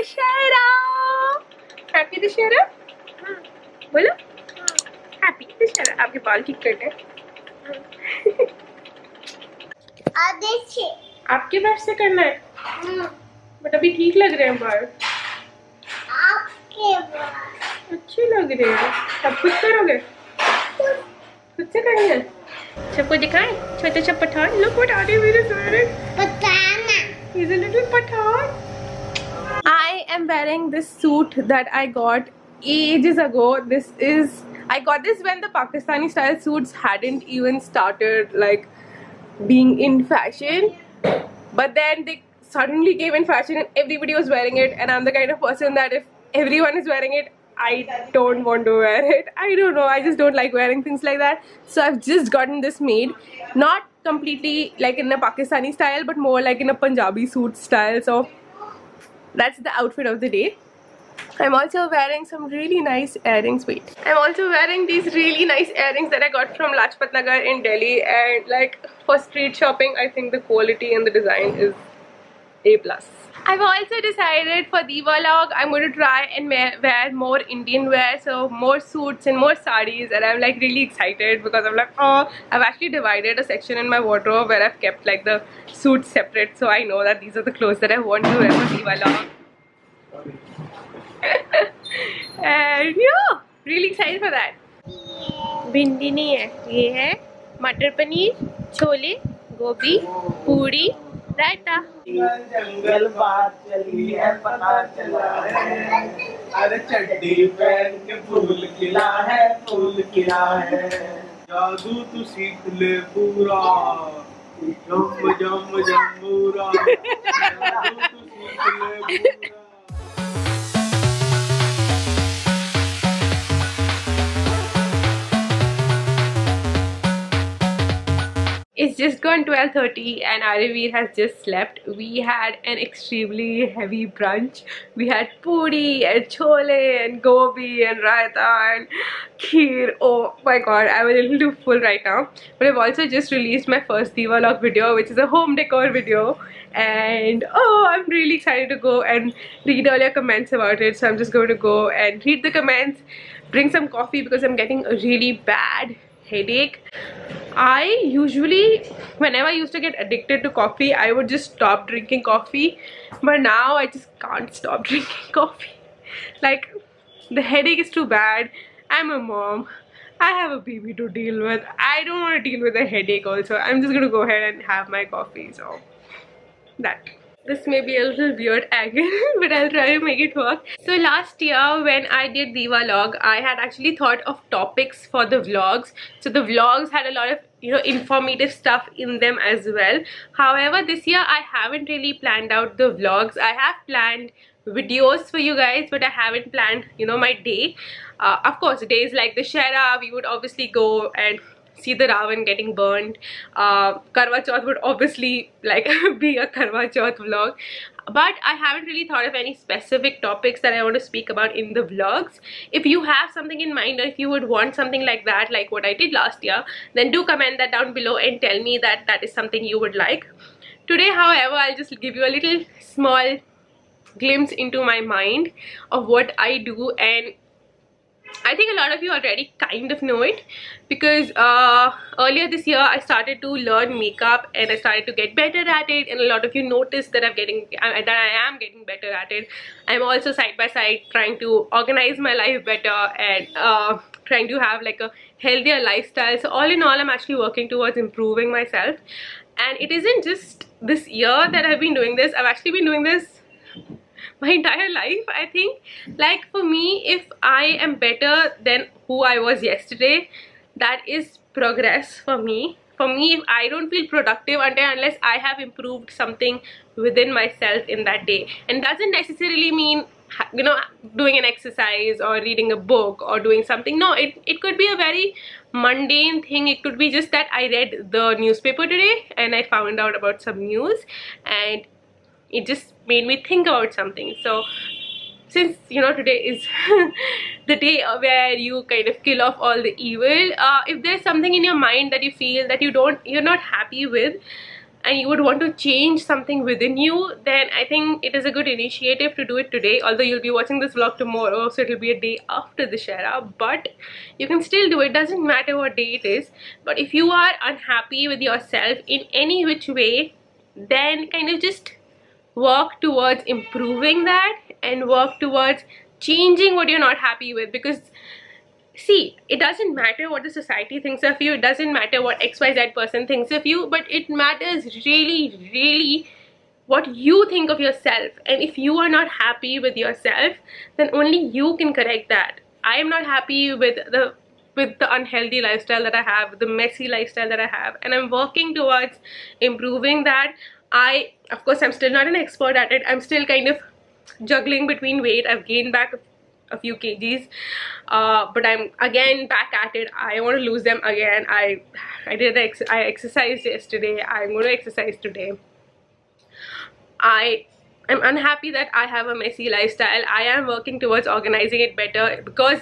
Dussehra! Happy Dussehra? बोलो Happy Dussehra. आपके बाल ठीक करने आपके बाल से करना है बट अभी ठीक लग रहे हैं बाल आपके बाल अच्छे लग रहे हैं सब कुछ करोगे खुद से करेंगे सबको दिखाएं छोटा सा Pathan look what Adi is wearing patana he's a little pathan I am wearing this suit that I got ages ago. I got this when the Pakistani style suits hadn't even started like being in fashion, but then they suddenly came in fashion and everybody was wearing it, and I'm the kind of person that if everyone is wearing it, I don't want to wear it. I don't know, I just don't like wearing things like that. So I've just gotten this made, not completely like in a Pakistani style, but more like in a Punjabi suit style. So that's the outfit of the day. I'm also wearing some really nice earrings. Wait, I'm also wearing these really nice earrings that I got from Lajpat Nagar in Delhi, and like for street shopping I think the quality and the design is A+. I've also decided for Diwalog I'm going to try and wear more Indian wear, so more suits and more sarees, and I'm like really excited because I'm like, oh, I've actually divided a section in my wardrobe where I've kept like the suits separate, so I know that these are the clothes that I want to wear for Diwalog. And yeah, really excited for that. भिंडी नहीं है, ये है मटर पनीर, छोले, गोभी, पूरी, रायता. जंगल बात चली है पता चला है अरे चड्डी पहन के फूल खिला है जादू तू सीख ले पूरा जम जम जम्बूरा जादू तू सीख ले पूरा. It's just gone 12:30 and Arivir has just slept. We had an extremely heavy brunch. We had puri and chole and gobi and raita and kheer. Oh my god, I'm a little too full right now. But I've also just released my first Diwalog video, which is a home decor video. And oh, I'm really excited to go and read all your comments about it. So I'm just going to go and read the comments, drink some coffee because I'm getting a really bad headache. I usually, whenever I used to get addicted to coffee, I would just stop drinking coffee, but now I just can't stop drinking coffee. Like, the headache is too bad. I'm a mom, I have a baby to deal with. I don't want to deal with a headache also. I'm just gonna go ahead and have my coffee. So that. This may be a little weird angle, but I'll try to make it work. So last year when I did Diwalog, I had actually thought of topics for the vlogs. So the vlogs had a lot of, you know, informative stuff in them as well. However, this year I haven't really planned out the vlogs. I have planned videos for you guys, but I haven't planned, you know, my day. Of course, days like the Dussehra, we would obviously go and see the Ravan getting burned. Karwa Chauth would obviously like be a Karwa Chauth vlog, but I haven't really thought of any specific topics that I want to speak about in the vlogs. If you have something in mind, or if you would want something like that, like what I did last year, then do comment that down below and tell me that that is something you would like. Today, however, I'll just give you a little small glimpse into my mind of what I do, and I think a lot of you already kind of know it because earlier this year I started to learn makeup and I started to get better at it, and a lot of you noticed that I am getting better at it. I'm also side by side trying to organize my life better and trying to have like a healthier lifestyle. So all in all, I'm actually working towards improving myself, and it isn't just this year that I've been doing this. I've actually been doing this my entire life, I think. Like, for me, if I am better than who I was yesterday, that is progress for me. For me, if I don't feel productive unless I have improved something within myself in that day, and doesn't necessarily mean, you know, doing an exercise or reading a book or doing something. No, it could be a very mundane thing. It could be just that I read the newspaper today and I found out about some news and it just made me think about something. So since, you know, today is the day where you kind of kill off all the evil, if there's something in your mind that you feel that you're not happy with, and you would want to change something within you, then I think it is a good initiative to do it today. Although you'll be watching this vlog tomorrow, so it'll be a day after Dussehra, but you can still do it. Doesn't matter what day it is. But if you are unhappy with yourself in any which way, then kind of just work towards improving that and work towards changing what you're not happy with. Because see, it doesn't matter what the society thinks of you, it doesn't matter what XYZ person thinks of you, but it matters really what you think of yourself. And if you are not happy with yourself, then only you can correct that. I am not happy with the unhealthy lifestyle that I have, the messy lifestyle that I have, and I'm working towards improving that. Of course, I'm still not an expert at it. I'm still kind of juggling between weight. I've gained back a few kgs, but I'm again back at it. I want to lose them again. I exercised yesterday. I'm going to exercise today. I'm unhappy that I have a messy lifestyle. I am working towards organizing it better, because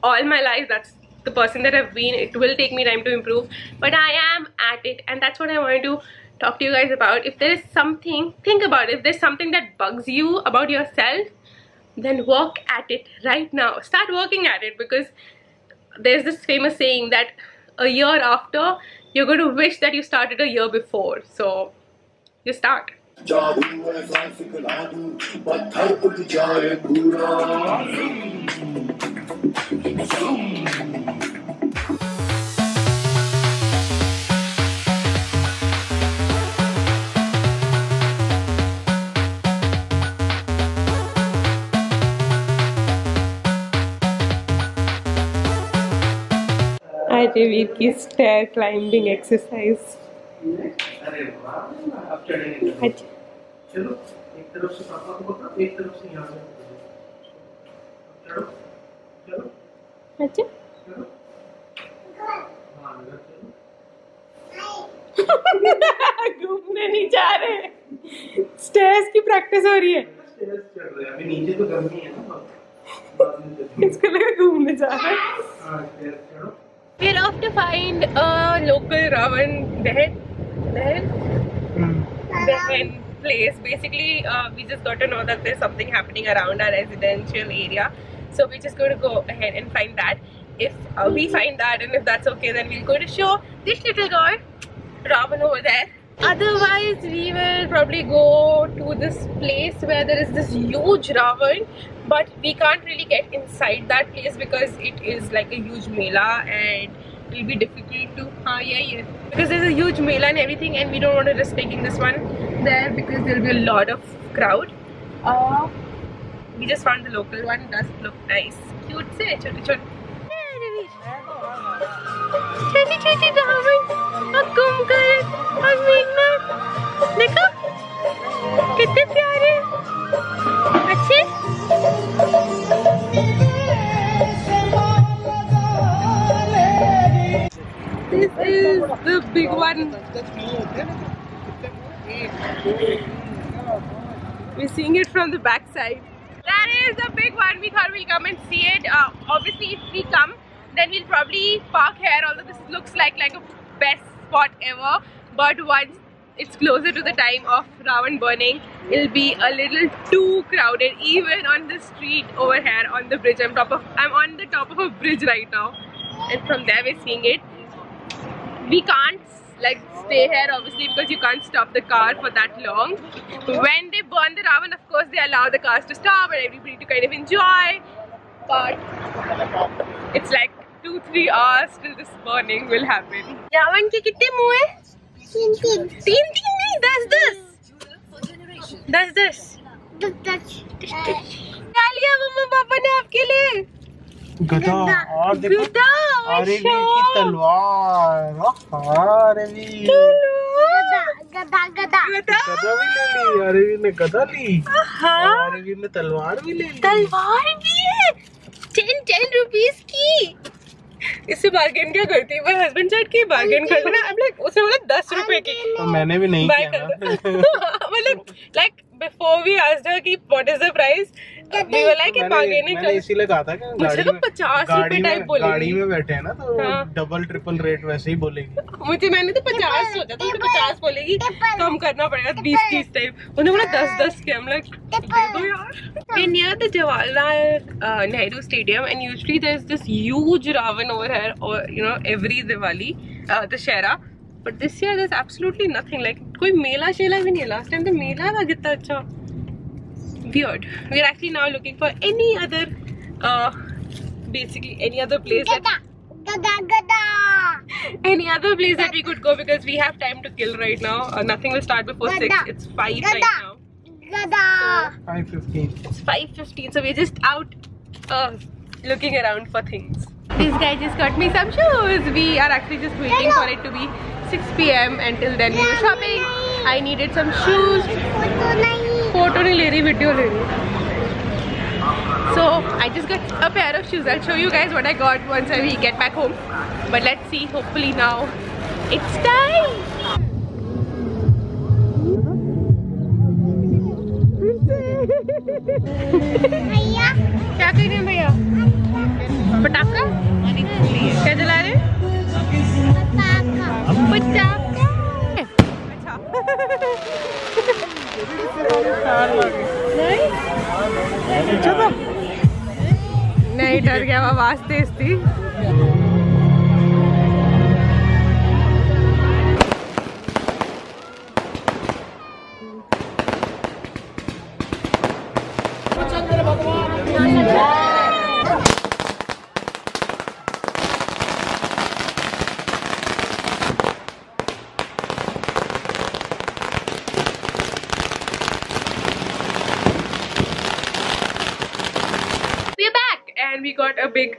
all my life that's the person that I've been. It will take me time to improve, but I am at it, and that's what I wanted to talk to you guys about. If there is something, think about it. If there's something that bugs you about yourself, then work at it right now. Start working at it, because there's this famous saying that a year after, you're going to wish that you started a year before. So just start. Revir की stair climbing exercise. अरे वाह, अब चढ़ेंगे। अच्छा, चलो एक तरफ से पापा को पकड़ो, एक तरफ से यहाँ से चलो चलो अच्छा चलो हाँ इधर चलो। घूमने नहीं जा रहे, स्टेयर्स की प्रैक्टिस हो रही है। स्टेयर्स चढ़ रहे हैं, अभी नीचे तो गर्मी है ना, बाद में चलेंगे। इसको लगा घूमने जा रहा है। हाँ स्टेयर्स चढ़ो। We're off to find a local Ravan Dahan place. Basically, we just got to know that there's something happening around our residential area, so we're just going to go ahead and find that. If we find that, and if that's okay, then we'll go to show this little girl Ravan over there. Otherwise, we will probably go to this place where there is this huge Ravan, but we can't really get inside that place because it is like a huge mela, and it will be difficult to because there's a huge mela and everything, and we don't want to risk taking this one there because there will be a lot of crowd. We just found the local one. Does look nice, cute se chote chote. छोटी रावण और कुंभकर्ण और मेघनाथ, देखो कितने प्यारे अच्छे। This is the big one. We're seeing it from the back side. That is the big one. We thought we'll come and see it. Obviously, if we come, then we'll probably park here, although this looks like a best spot ever. But once it's closer to the time of Ravan burning, it'll be a little too crowded, even on the street over here on the bridge. I'm on the top of a bridge right now, and from there we're seeing it. We can't stay here obviously because you can't stop the car for that long. When they burn the Ravan, of course they allow the cars to stop and everybody to kind of enjoy, but it's like 2-3 hours till this burning will happen. Ravan ke kitne muh hai? तीन नहीं, दस क्या लिया मम्मा पापा ने आपके लिए? गधा। और देखो आरवी की तलवार। आरवी गधा भी ले ली, आरवी ने गधा ली, आरवी ने तलवार भी ले ली। तलवार भी है 10 रुपीस की। इससे बार्गेन क्या करती है? मैं हस्बैंड साइड की बार्गेन करते ना। अब उसने बोला 10 रुपए की, तो मैंने भी नहीं किया ना। मतलब बिफोर वी आस्क्ड हर कि what is the price, We were like मैंने इसीलिए कहा था कि मुझे तो 50 रुपए टाइप बोलेगी। गाड़ी में बैठे हैं ना तो डबल ट्रिपल रेट वैसे ही बोलेगी। मैंने तो 50 सोचा था, 50 बोलेगी कम करना पड़ेगा 20-30 टाइप। उन्होंने बोला 10-10 के। हम लोग दे दो यार। We're near the Jawaharlal Nehru Stadium and usually there's this huge Ravan over here, or you know, every Diwali, Dussehra. But this year there's absolutely nothing. Like कोई मेला शेला भी नहीं है। Last time तो मेला था कितना अच्छा। Weird. We're actually now looking for any other, basically any other place any other place that we could go, because we have time to kill right now. Nothing will start before 6. It's 5 right now. So, 5:15. it's 5:15, so we're just out looking around for things. This guy just got me some shoes. We are actually just waiting for it to be 6 PM. Until then we were shopping. I needed some shoes. Photo nahi le rahi, video le rahi. So I just got a pair of shoes. I'll show you guys what I got once we get back home. But let's see. Hopefully now it's time. भैया क्या कर रहे हैं भैया? पटाखा क्या जला रहे हैं? पटाखा। अच्छा नहीं, डर गया, आवाज तेज थी। And we got a big,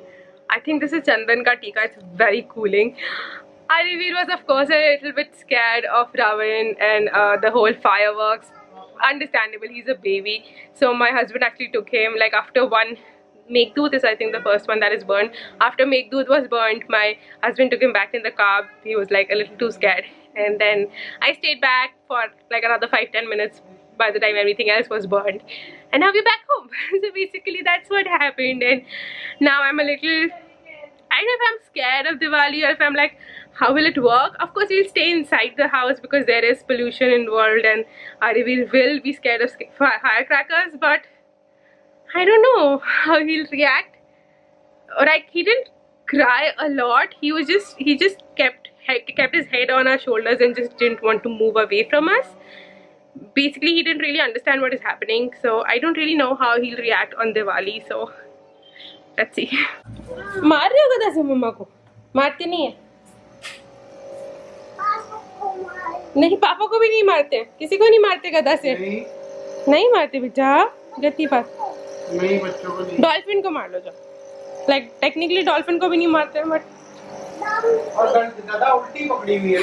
I think this is Chandan ka tika. It's very cooling. Arivir was of course a little bit scared of Ravan and the whole fireworks. Understandable, he's a baby. So my husband actually took him, like after one Meghdoot is I think the first one that is burned. After Meghdoot was burned, my husband took him back in the car. He was like a little too scared. And then I stayed back for like another 5-10 minutes by the time everything else was burned. And now we're back home. So basically that's what happened. And now I'm a little, I don't know if I'm scared of Diwali or if I'm like, how will it work? Of course we'll stay inside the house because there is pollution involved and Arivir will be scared of firecrackers, but I don't know how he'll react. Like he didn't cry a lot. He just kept his head on our shoulders and just didn't want to move away from us. Basically he didn't really understand what is happening, so I don't really know how he'll react on Diwali, so let's see. मार रहे हो गधा से मम्मा को? मारते नहीं है? नहीं, पापा को भी नहीं मारते, किसी को नहीं मारते गधा से। नहीं मारते बेटा, गति बात नहीं, बच्चों को नहीं। डॉल्फिन को मार लो जाओ। लाइक टेक्निकली डॉल्फिन को भी नहीं मारते, बट और गधा उल्टी पकड़ी हुई है,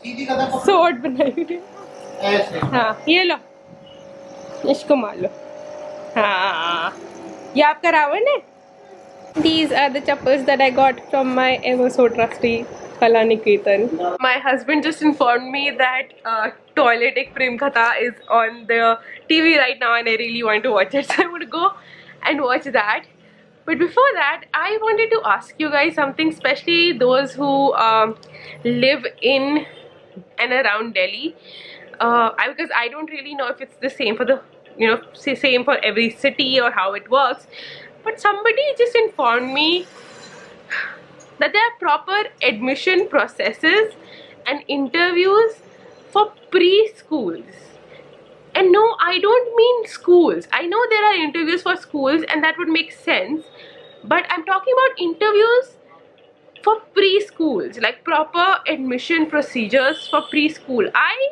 सीधी गधा पकड़ी, सोट बनाई हुई है ऐसे। हाँ ये लो, इसको मार लो। हाँ ये आपका रावण है। These are the chappals that I got from my ever so trusty Kala Niketan. My husband just informed me that Toilet Ek Prem Katha is on the TV right now and I really want to watch it, so I'm going to go and watch that. But before that, I wanted to ask you guys something, especially those who live in and around Delhi. Because I don't really know if it's the same for the, you know, same for every city or how it works. But somebody just informed me that there are proper admission processes and interviews for preschools. And no, I don't mean schools. I know there are interviews for schools and that would make sense. But I'm talking about interviews for preschools, like proper admission procedures for preschool. I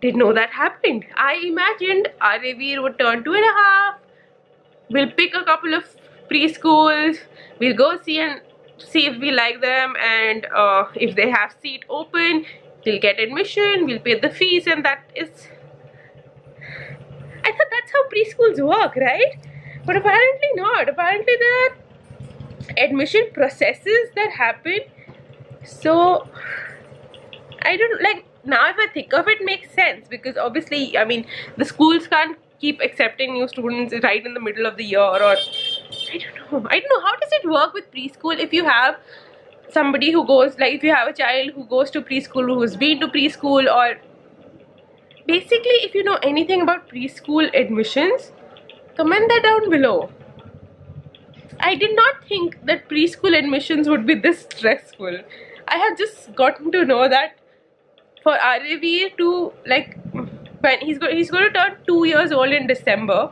didn't know that happened. I imagined Arivir would turn 2.5. We'll pick a couple of preschools. We'll go see if we like them, and if they have seat open, we'll get admission. We'll pay the fees, and that is. I thought that's how preschools work, right? But apparently not. Apparently there are admission processes that happen. So I don't like. Now if I think of it, makes sense, because obviously, I mean, the schools can't keep accepting new students right in the middle of the year, or I don't know. How does it work with preschool if you have somebody who goes, like if you have a child who goes to preschool, who's been to preschool, or basically if you know anything about preschool admissions, comment that down below. I did not think that preschool admissions would be this stressful. I have just gotten to know that for Aravi to, like, when he's going to turn 2 years old in December,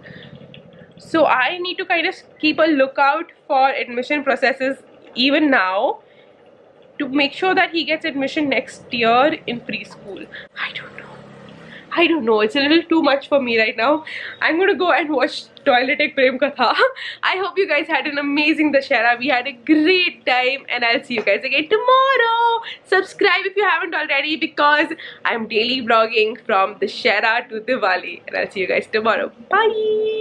so I need to kind of keep a lookout for admission processes even now to make sure that he gets admission next year in preschool. I don't know, it's a little too much for me right now. I'm gonna go and watch Toilet Ek Prem Katha. I hope you guys had an amazing Dussehra. We had a great time, and I'll see you guys again tomorrow. Subscribe if you haven't already, because I'm daily vlogging from Dussehra to Diwali, and I'll see you guys tomorrow. Bye!